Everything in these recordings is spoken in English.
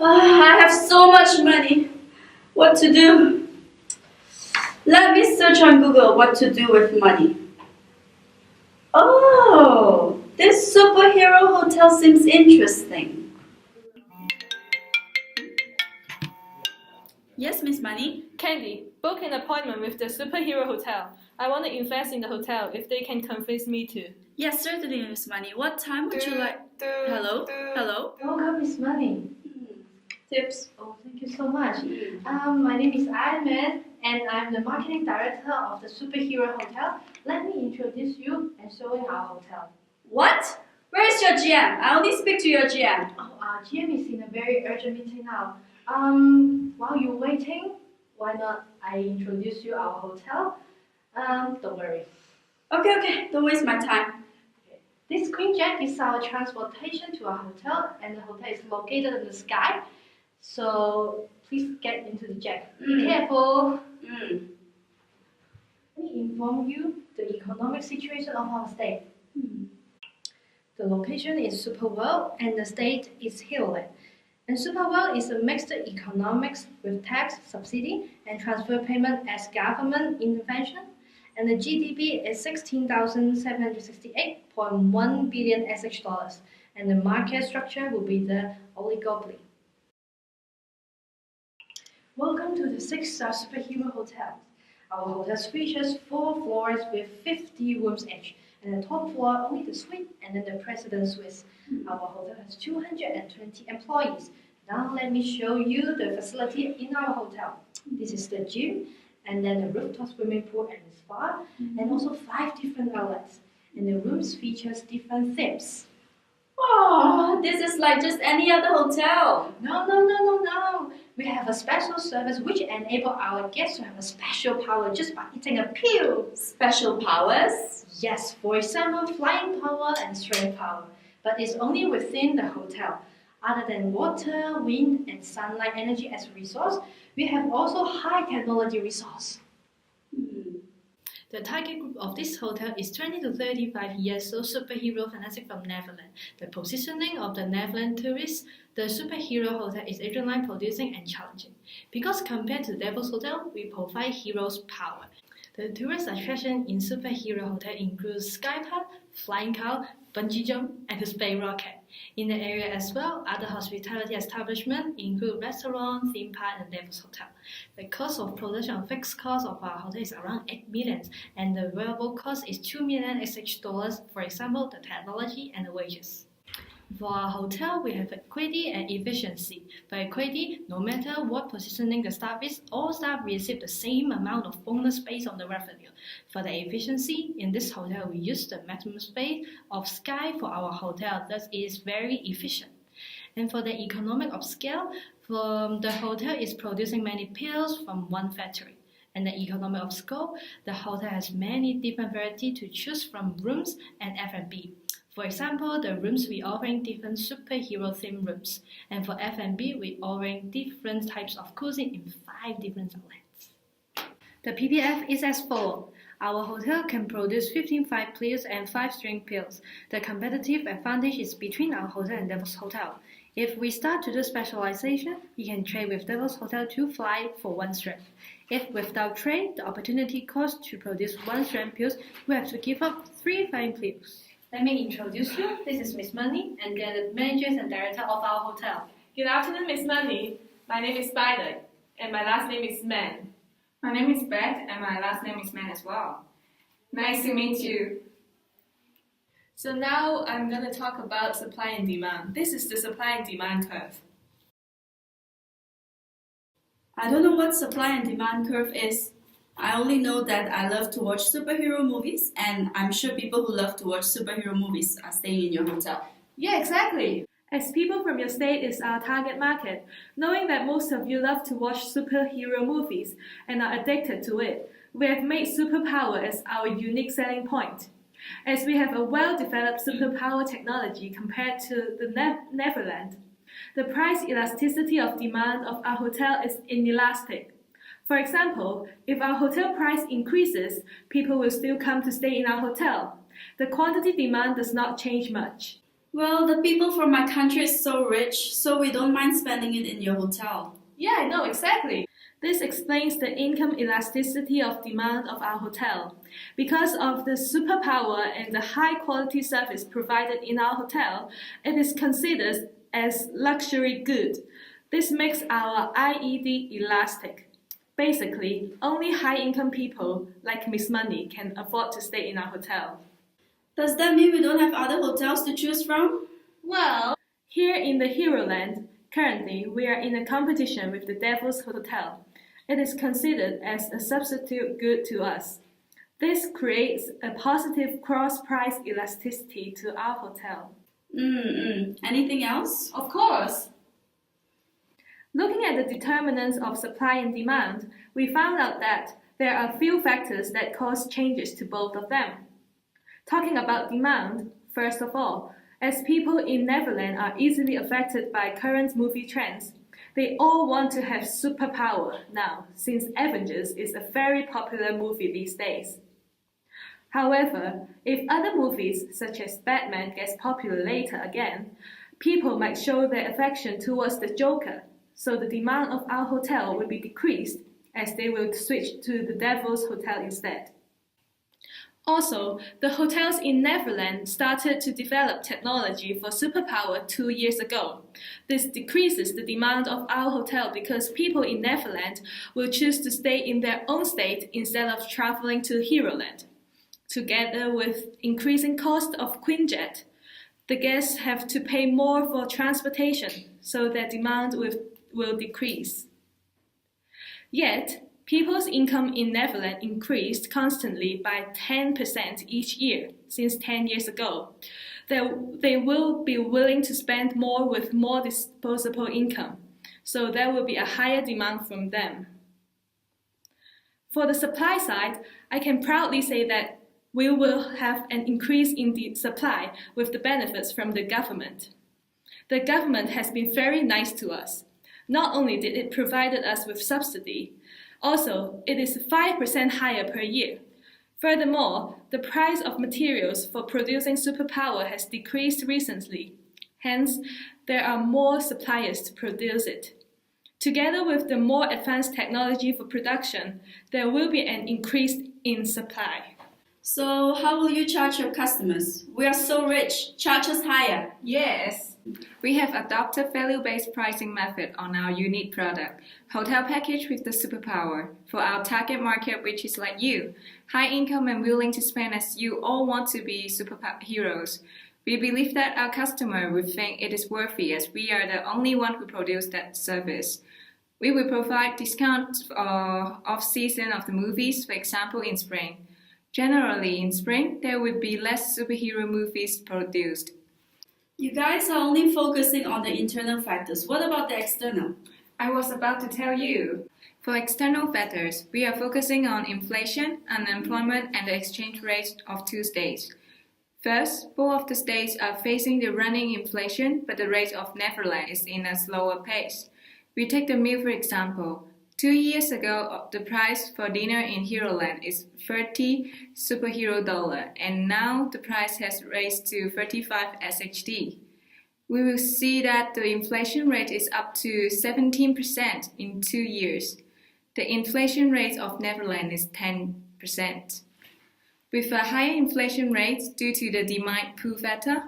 I have so much money. What to do? Let me search on Google what to do with money. Oh, this superhero hotel seems interesting. Yes, Miss Money. Candy, book an appointment with the Superhero Hotel. I want to invest in the hotel if they can convince me to. Yes, certainly, Miss Money. What time would you like? Hello? Hello? Welcome, Miss Money. Tips. Oh, thank you so much. My name is Iron and I'm the marketing director of the Superhero Hotel. Let me introduce you and show you our hotel. What? Where is your GM? I only speak to your GM. Oh, our GM is in a very urgent meeting now. While you're waiting, why not I introduce you our hotel? Don't worry. Okay, don't waste my time. This Queen Jack is our transportation to our hotel, and the hotel is located in the sky. So please get into the jet. Be careful. Let me inform you the economic situation of our state. The location is Superworld and the state is Helen. And Superworld is a mixed economics with tax, subsidy, and transfer payment as government intervention. And the GDP is 16,768.1 billion SH dollars. And the market structure will be the oligopoly. Welcome to the 6-star Superhero Hotel. Our hotel features 4 floors with 50 rooms each, and the top floor only the suite and then the president's suite. Our hotel has 220 employees. Now let me show you the facility in our hotel. This is the gym, and then the rooftop swimming pool and the spa, and also 5 different outlets. And the rooms features different themes. Oh, this is like just any other hotel. No. We have a special service which enables our guests to have a special power just by eating a pill. Special powers? Yes, for example, flying power and strength power. But it's only within the hotel. Other than water, wind, and sunlight energy as a resource, we have also high technology resource. The target group of this hotel is 20 to 35 years old superhero fanatic from Netherlands. The positioning of the Netherlands tourists, the Superhero Hotel is adrenaline producing and challenging. Because compared to Devil's Hotel, we provide heroes power. The tourist attraction in Superhero Hotel includes sky park, flying car, bungee jump, and the space rocket. In the area as well, other hospitality establishments include restaurant, theme park, and Devil's Hotel. The cost of production of fixed cost of our hotel is around 8 million, and the variable cost is 2 million SH dollars, for example, the technology and the wages. For our hotel, we have equity and efficiency. For equity, no matter what positioning the staff is, all staff receive the same amount of bonus based on the revenue. For the efficiency, in this hotel, we use the maximum space of sky for our hotel, thus it is very efficient. And for the economic of scale, the hotel is producing many pills from one factory. And the economic of scope, the hotel has many different varieties to choose from rooms and F&B. For example, the rooms we offering different superhero themed rooms, and for F&B we offering different types of cuisine in 5 different outlets. The PPF is as follows. Our hotel can produce 15 5-pills and 5-string pills. The competitive advantage is between our hotel and Devil's Hotel. If we start to do specialization, we can trade with Devil's Hotel 2 fly for 1 strength. If without trade, the opportunity cost to produce 1 strength pills, we have to give up 3 fine pills. Let me introduce you. This is Miss Money, and they are the managers and director of our hotel. Good afternoon, Miss Money. My name is Spider, and my last name is Man. My name is Beth, and my last name is Man as well. Nice to meet you. So now I'm going to talk about supply and demand. This is the supply and demand curve. I don't know what supply and demand curve is. I only know that I love to watch superhero movies, and I'm sure people who love to watch superhero movies are staying in your hotel. Yeah, exactly. As people from your state is our target market, knowing that most of you love to watch superhero movies and are addicted to it, we have made superpower as our unique selling point. As we have a well-developed superpower technology compared to the Netherlands, the price elasticity of demand of our hotel is inelastic. For example, if our hotel price increases, people will still come to stay in our hotel. The quantity demand does not change much. Well, the people from my country is so rich, so we don't mind spending it in your hotel. Yeah, I know exactly. This explains the income elasticity of demand of our hotel. Because of the superpower and the high quality service provided in our hotel, it is considered as luxury good. This makes our IED elastic. Basically, only high-income people like Miss Money can afford to stay in our hotel. Does that mean we don't have other hotels to choose from? Well, Here in the Hero Land, currently we are in a competition with the Devil's Hotel. It is considered as a substitute good to us. This creates a positive cross-price elasticity to our hotel. Anything else? of course. Looking at the determinants of supply and demand, we found out that there are few factors that cause changes to both of them. Talking about demand, first of all, as people in Neverland are easily affected by current movie trends, they all want to have superpower now, since Avengers is a very popular movie these days. However, if other movies such as Batman gets popular later again, people might show their affection towards the Joker, so the demand of our hotel will be decreased as they will switch to the Devil's Hotel instead. Also, the hotels in Neverland started to develop technology for superpower 2 years ago. This decreases the demand of our hotel because people in Neverland will choose to stay in their own state instead of traveling to Heroland. Together with increasing cost of Quinjet, the guests have to pay more for transportation, so their demand will decrease. Yet, people's income in Neverland increased constantly by 10% each year since 10 years ago. They will be willing to spend more with more disposable income, so there will be a higher demand from them. For the supply side, I can proudly say that we will have an increase in the supply with the benefits from the government. The government has been very nice to us. Not only did it provide us with subsidy, also it is 5% higher per year. Furthermore, the price of materials for producing superpower has decreased recently. Hence, there are more suppliers to produce it. Together with the more advanced technology for production, there will be an increase in supply. So, how will you charge your customers? We are so rich. Charge us higher. Yes. We have adopted value-based pricing method on our unique product, hotel package with the superpower, for our target market, which is like you, high income and willing to spend as you all want to be superheroes. We believe that our customer will think it is worthy as we are the only one who produce that service. We will provide discounts off-season of the movies, for example in spring. Generally, in spring, there will be less superhero movies produced. You guys are only focusing on the internal factors. What about the external? I was about to tell you. For external factors, we are focusing on inflation, unemployment, and the exchange rate of 2 states. First, both of the states are facing the running inflation, but the rate of Netherlands is in a slower pace. We take the meal for example. 2 years ago, the price for dinner in Heroland is 30 superhero dollar, and now the price has raised to 35 SHD. We will see that the inflation rate is up to 17% in 2 years. The inflation rate of Netherlands is 10%. With a higher inflation rate due to the demand pull factor,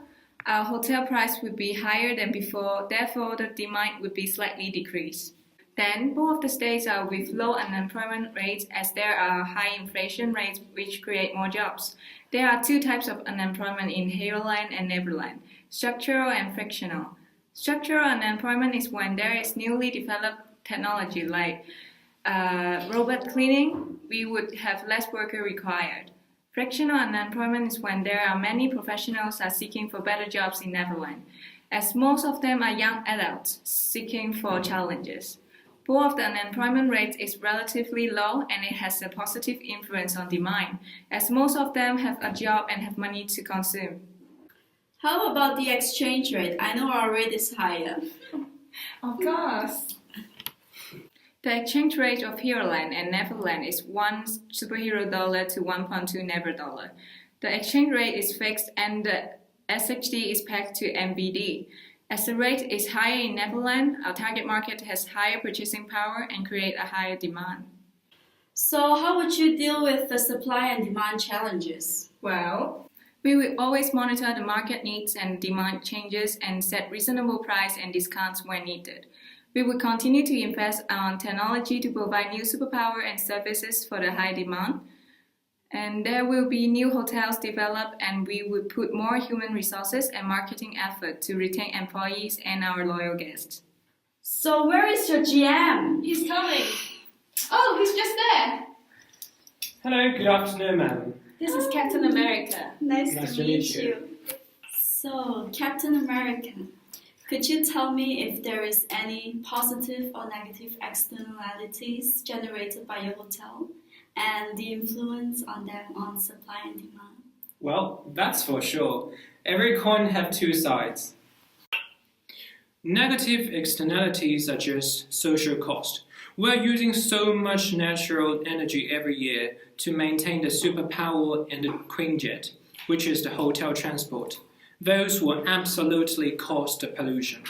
our hotel price would be higher than before, therefore the demand would be slightly decreased. Then, both of the states are with low unemployment rates as there are high inflation rates which create more jobs. There are 2 types of unemployment in Heroland and Neverland, structural and frictional. Structural unemployment is when there is newly developed technology like robot cleaning, we would have less worker required. Frictional unemployment is when there are many professionals are seeking for better jobs in Neverland, as most of them are young adults seeking for challenges. Both of the unemployment rate is relatively low and it has a positive influence on demand, as most of them have a job and have money to consume. How about the exchange rate? I know our rate is higher. Of course. The exchange rate of Heroland and Neverland is 1 superhero dollar to 1.2 Never dollar. The exchange rate is fixed and the SHD is pegged to MBD. As the rate is higher in Netherlands, our target market has higher purchasing power and create a higher demand. So how would you deal with the supply and demand challenges? Well, we will always monitor the market needs and demand changes and set reasonable price and discounts when needed. We will continue to invest on technology to provide new superpower and services for the high demand. And there will be new hotels developed, and we will put more human resources and marketing effort to retain employees and our loyal guests. So where is your GM? He's coming. Oh, he's just there. Hello, good afternoon, ma'am. This is Captain America. Nice Nice to to meet meet you. you. So, Captain America, could you tell me if there is any positive or negative externalities generated by your hotel and the influence on them on supply and demand? Well, that's for sure. Every coin have two sides. Negative externalities are just social cost. We're using so much natural energy every year to maintain the superpower in the Queenjet, which is the hotel transport. Those will absolutely cause the pollution.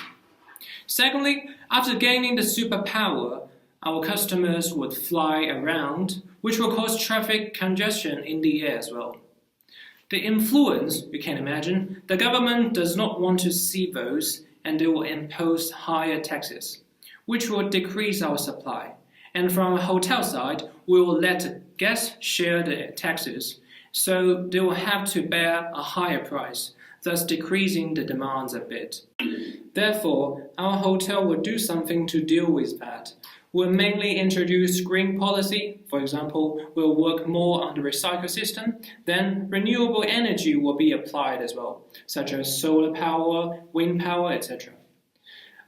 Secondly, after gaining the superpower, our customers would fly around, which will cause traffic congestion in the air as well. The influence, you can imagine, the government does not want to see those, and they will impose higher taxes, which will decrease our supply. And from a hotel side, we will let the guests share the taxes, so they will have to bear a higher price, thus decreasing the demands a bit. Therefore, our hotel will do something to deal with that. We'll mainly introduce green policy. For example, we'll work more on the recycle system. Then renewable energy will be applied as well, such as solar power, wind power, etc.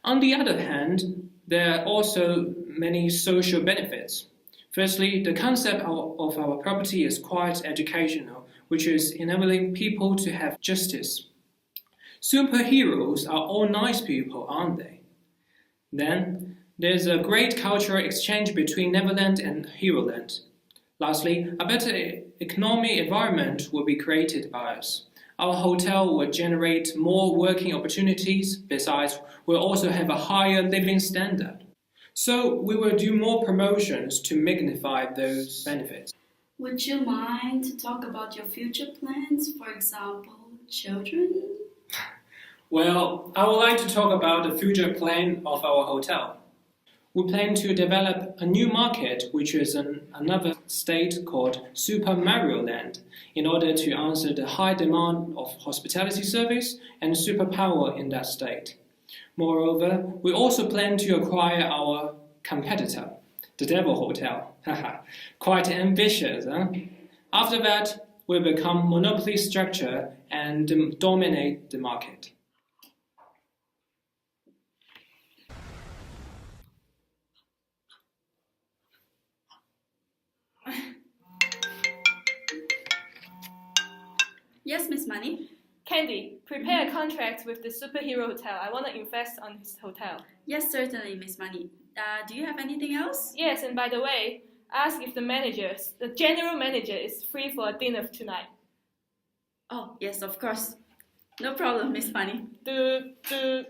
On the other hand, there are also many social benefits. Firstly, the concept of our property is quite educational, which is enabling people to have justice. Superheroes are all nice people, aren't they? Then, there's a great cultural exchange between Neverland and Heroland. Lastly, a better economic environment will be created by us. Our hotel will generate more working opportunities. Besides, we'll also have a higher living standard. So we will do more promotions to magnify those benefits. Would you mind to talk about your future plans, for example, children? Well, I would like to talk about the future plan of our hotel. We plan to develop a new market, which is another state called Super Mario Land, in order to answer the high demand of hospitality service and superpower in that state. Moreover, we also plan to acquire our competitor, the Devil Hotel. Quite ambitious, huh? After that, we'll become monopoly structure and dominate the market. Yes, Miss Money? Candy, prepare a contract with the superhero hotel. I want to invest on his hotel. Yes, certainly, Miss Money. Do you have anything else? Yes, and by the way, ask if the general manager is free for a dinner tonight. Oh, yes, of course. No problem, Miss Money. Do